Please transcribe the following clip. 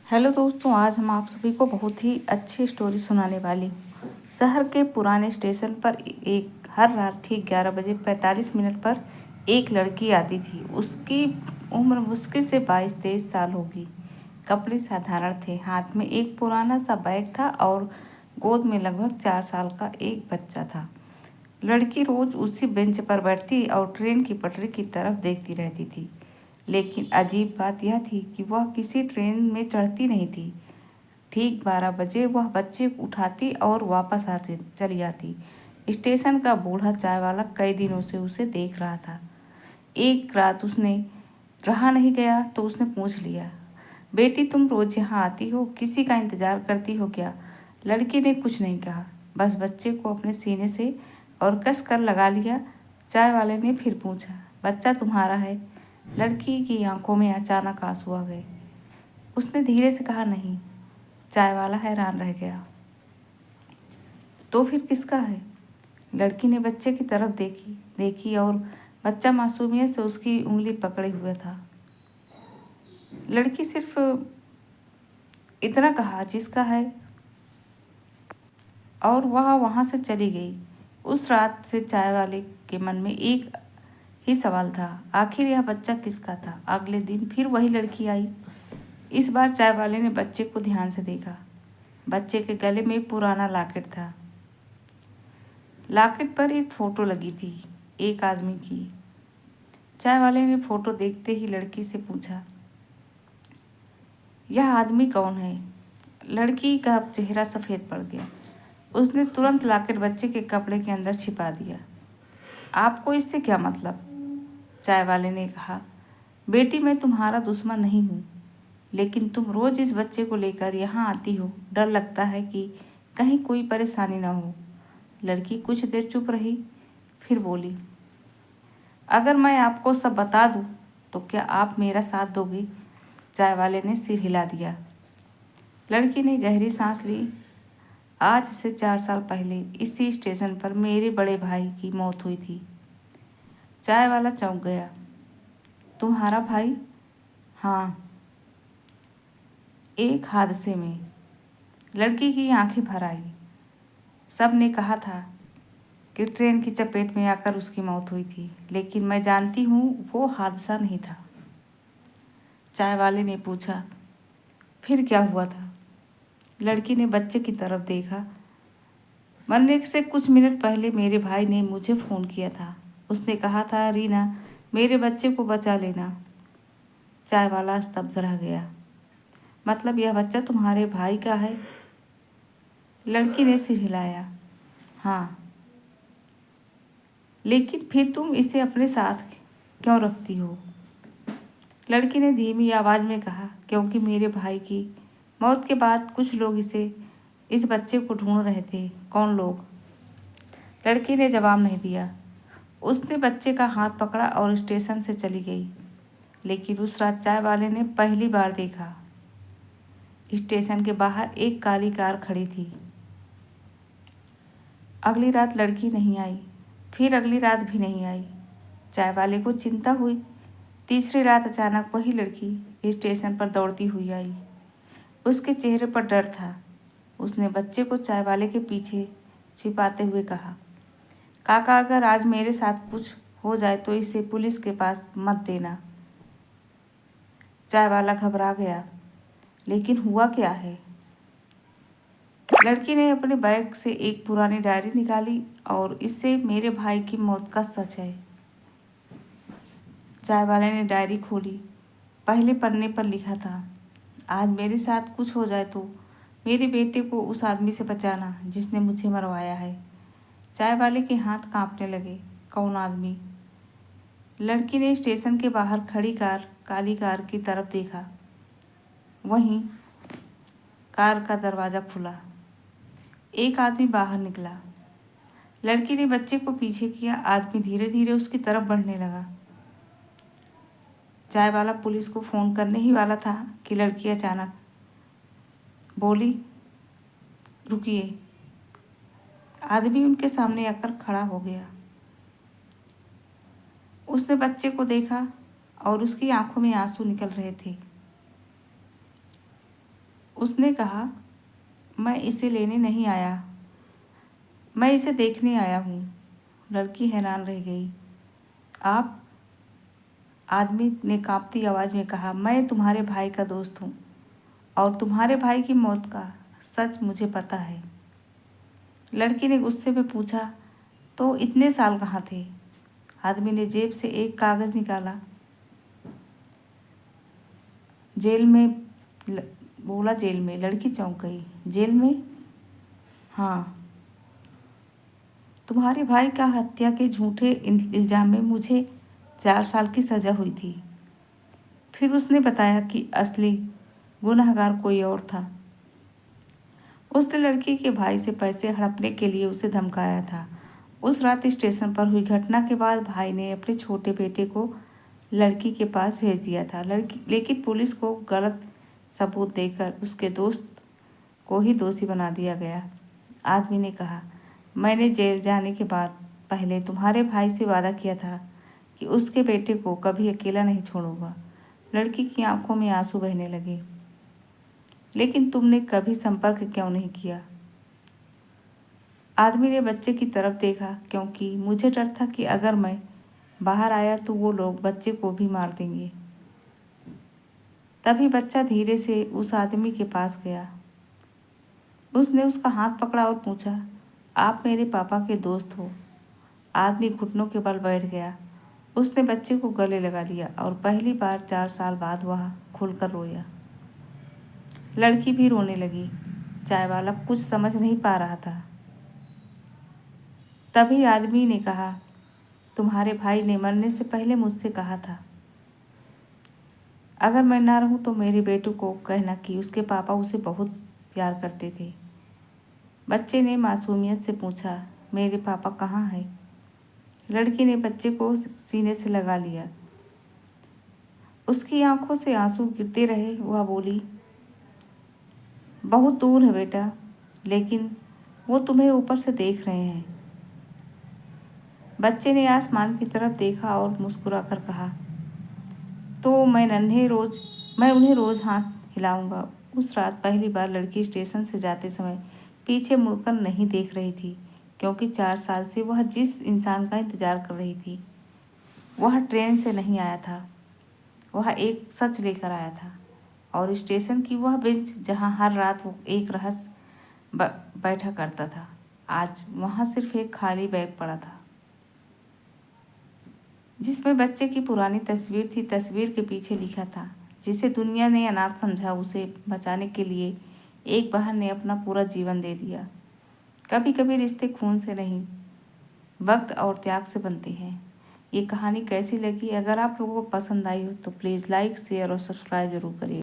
Hello दोस्तों, आज हम आप सभी को बहुत ही अच्छी स्टोरी सुनाने वाली हूँ। शहर के पुराने स्टेशन पर एक हर रात ठीक 11 बजे 45 मिनट पर एक लड़की आती थी। उसकी उम्र मुश्किल से 22-23 साल होगी। कपड़े साधारण थे, हाथ में एक पुराना सा बैग था और गोद में लगभग 4 साल का एक बच्चा था। लड़की रोज उसी बेंच पर बैठती और ट्रेन की पटरी की तरफ देखती रहती थी। लेकिन अजीब बात यह थी कि वह किसी ट्रेन में चढ़ती नहीं थी। ठीक 12 बजे वह बच्चे को उठाती और वापस आ चली जाती। स्टेशन का बूढ़ा चाय वाला कई दिनों से उसे देख रहा था। एक रात उसने रहा नहीं गया तो उसने पूछ लिया, बेटी तुम रोज यहाँ आती हो, किसी का इंतजार करती हो क्या? लड़की ने कुछ नहीं कहा, बस बच्चे को अपने सीने से और कस कर लगा लिया। चाय वाले ने फिर पूछा, बच्चा तुम्हारा है? लड़की की आंखों में अचानक आंसू आ गए। उसने धीरे से कहा, नहीं। चाय वाला हैरान रह गया। तो फिर किसका है? लड़की ने बच्चे की तरफ देखी देखी और बच्चा मासूमियत से उसकी उंगली पकड़े हुए था। लड़की सिर्फ इतना कहा, जिसका है, और वह वहाँ से चली गई। उस रात से चाय वाले के मन में एक ही सवाल था, आखिर यह बच्चा किसका था? अगले दिन फिर वही लड़की आई। इस बार चाय वाले ने बच्चे को ध्यान से देखा। बच्चे के गले में पुराना लॉकेट था। लॉकेट पर एक फोटो लगी थी, एक आदमी की। चाय वाले ने फोटो देखते ही लड़की से पूछा, यह आदमी कौन है? लड़की का चेहरा सफ़ेद पड़ गया। उसने तुरंत लॉकेट बच्चे के कपड़े के अंदर छिपा दिया। आपको इससे क्या मतलब? चाय वाले ने कहा, बेटी मैं तुम्हारा दुश्मन नहीं हूँ, लेकिन तुम रोज इस बच्चे को लेकर यहाँ आती हो, डर लगता है कि कहीं कोई परेशानी ना हो। लड़की कुछ देर चुप रही, फिर बोली, अगर मैं आपको सब बता दूँ तो क्या आप मेरा साथ दोगे? चाय वाले ने सिर हिला दिया। लड़की ने गहरी सांस ली। आज से 4 साल पहले इसी स्टेशन पर मेरे बड़े भाई की मौत हुई थी। चाय वाला चौंक गया। तुम्हारा भाई? हाँ, एक हादसे में। लड़की की आंखें भर आई। सब ने कहा था कि ट्रेन की चपेट में आकर उसकी मौत हुई थी, लेकिन मैं जानती हूँ वो हादसा नहीं था। चाय वाले ने पूछा, फिर क्या हुआ था? लड़की ने बच्चे की तरफ देखा। मरने से कुछ मिनट पहले मेरे भाई ने मुझे फ़ोन किया था। उसने कहा था, रीना, मेरे बच्चे को बचा लेना। चाय वाला स्तब्ध रह गया। मतलब यह बच्चा तुम्हारे भाई का है? लड़की ने सिर हिलाया। हाँ, लेकिन फिर तुम इसे अपने साथ क्यों रखती हो? लड़की ने धीमी आवाज़ में कहा, क्योंकि मेरे भाई की मौत के बाद कुछ लोग इस बच्चे को ढूंढ रहे थे। कौन लोग? लड़की ने जवाब नहीं दिया। उसने बच्चे का हाथ पकड़ा और स्टेशन से चली गई। लेकिन उस रात चाय वाले ने पहली बार देखा, स्टेशन के बाहर एक काली कार खड़ी थी। अगली रात लड़की नहीं आई, फिर अगली रात भी नहीं आई। चाय वाले को चिंता हुई। तीसरी रात अचानक वही लड़की स्टेशन पर दौड़ती हुई आई। उसके चेहरे पर डर था। उसने बच्चे को चाय वाले के पीछे छिपाते हुए कहा, काका, अगर आज मेरे साथ कुछ हो जाए तो इसे पुलिस के पास मत देना। चाय वाला घबरा गया, लेकिन हुआ क्या है? लड़की ने अपने बैग से एक पुरानी डायरी निकाली और इससे मेरे भाई की मौत का सच है। चाय वाले ने डायरी खोली। पहले पन्ने पर लिखा था, आज मेरे साथ कुछ हो जाए तो मेरे बेटे को उस आदमी से बचाना जिसने मुझे मरवाया है। चाय वाले के हाथ कांपने लगे। कौन आदमी? लड़की ने स्टेशन के बाहर खड़ी काली कार की तरफ देखा। वहीं कार का दरवाज़ा खुला। एक आदमी बाहर निकला। लड़की ने बच्चे को पीछे किया। आदमी धीरे धीरे उसकी तरफ बढ़ने लगा। चाय वाला पुलिस को फ़ोन करने ही वाला था कि लड़की अचानक बोली, रुकिए। आदमी उनके सामने आकर खड़ा हो गया। उसने बच्चे को देखा और उसकी आंखों में आंसू निकल रहे थे। उसने कहा, मैं इसे लेने नहीं आया, मैं इसे देखने आया हूँ। लड़की हैरान रह गई। आप? आदमी ने कांपती आवाज़ में कहा, मैं तुम्हारे भाई का दोस्त हूँ और तुम्हारे भाई की मौत का सच मुझे पता है। लड़की ने गुस्से में पूछा, तो इतने साल कहाँ थे? आदमी ने जेब से एक कागज़ निकाला। जेल में बोला, जेल में। लड़की चौंक गई। जेल में? हाँ, तुम्हारे भाई का हत्या के झूठे इल्ज़ाम में मुझे 4 साल की सज़ा हुई थी। फिर उसने बताया कि असली गुनहगार कोई और था। उसने लड़की के भाई से पैसे हड़पने के लिए उसे धमकाया था। उस रात स्टेशन पर हुई घटना के बाद भाई ने अपने छोटे बेटे को लड़की के पास भेज दिया था। लेकिन पुलिस को गलत सबूत देकर उसके दोस्त को ही दोषी बना दिया गया। आदमी ने कहा, मैंने जेल जाने के बाद पहले तुम्हारे भाई से वादा किया था कि उसके बेटे को कभी अकेला नहीं छोड़ूंगा। लड़की की आंखों में आंसू बहने लगे। लेकिन तुमने कभी संपर्क क्यों नहीं किया? आदमी ने बच्चे की तरफ देखा, क्योंकि मुझे डर था कि अगर मैं बाहर आया तो वो लोग बच्चे को भी मार देंगे। तभी बच्चा धीरे से उस आदमी के पास गया। उसने उसका हाथ पकड़ा और पूछा, आप मेरे पापा के दोस्त हो? आदमी घुटनों के बल बैठ गया। उसने बच्चे को गले लगा लिया और पहली बार 4 साल बाद वह खुलकर रोया। लड़की भी रोने लगी। चाय वाला कुछ समझ नहीं पा रहा था। तभी आदमी ने कहा, तुम्हारे भाई ने मरने से पहले मुझसे कहा था, अगर मैं ना रहूं तो मेरे बेटे को कहना कि उसके पापा उसे बहुत प्यार करते थे। बच्चे ने मासूमियत से पूछा, मेरे पापा कहाँ हैं? लड़की ने बच्चे को सीने से लगा लिया। उसकी आंखों से आंसू गिरते रहे। वह बोली, बहुत दूर है बेटा, लेकिन वो तुम्हें ऊपर से देख रहे हैं। बच्चे ने आसमान की तरफ देखा और मुस्कुराकर कहा, तो मैं उन्हें रोज़ हाथ हिलाऊंगा। उस रात पहली बार लड़की स्टेशन से जाते समय पीछे मुड़कर नहीं देख रही थी, क्योंकि 4 साल से वह जिस इंसान का इंतज़ार कर रही थी वह ट्रेन से नहीं आया था। वह एक सच लेकर आया था, और स्टेशन की वह बेंच जहाँ हर रात वो एक रहस्य बैठा करता था, आज वहाँ सिर्फ एक खाली बैग पड़ा था, जिसमें बच्चे की पुरानी तस्वीर थी। तस्वीर के पीछे लिखा था, जिसे दुनिया ने अनाथ समझा उसे बचाने के लिए एक बहन ने अपना पूरा जीवन दे दिया। कभी कभी रिश्ते खून से नहीं, वक्त और त्याग से बनते हैं। ये कहानी कैसी लगी? अगर आप लोगों को पसंद आई हो तो प्लीज़ लाइक, शेयर और सब्सक्राइब जरूर करिए।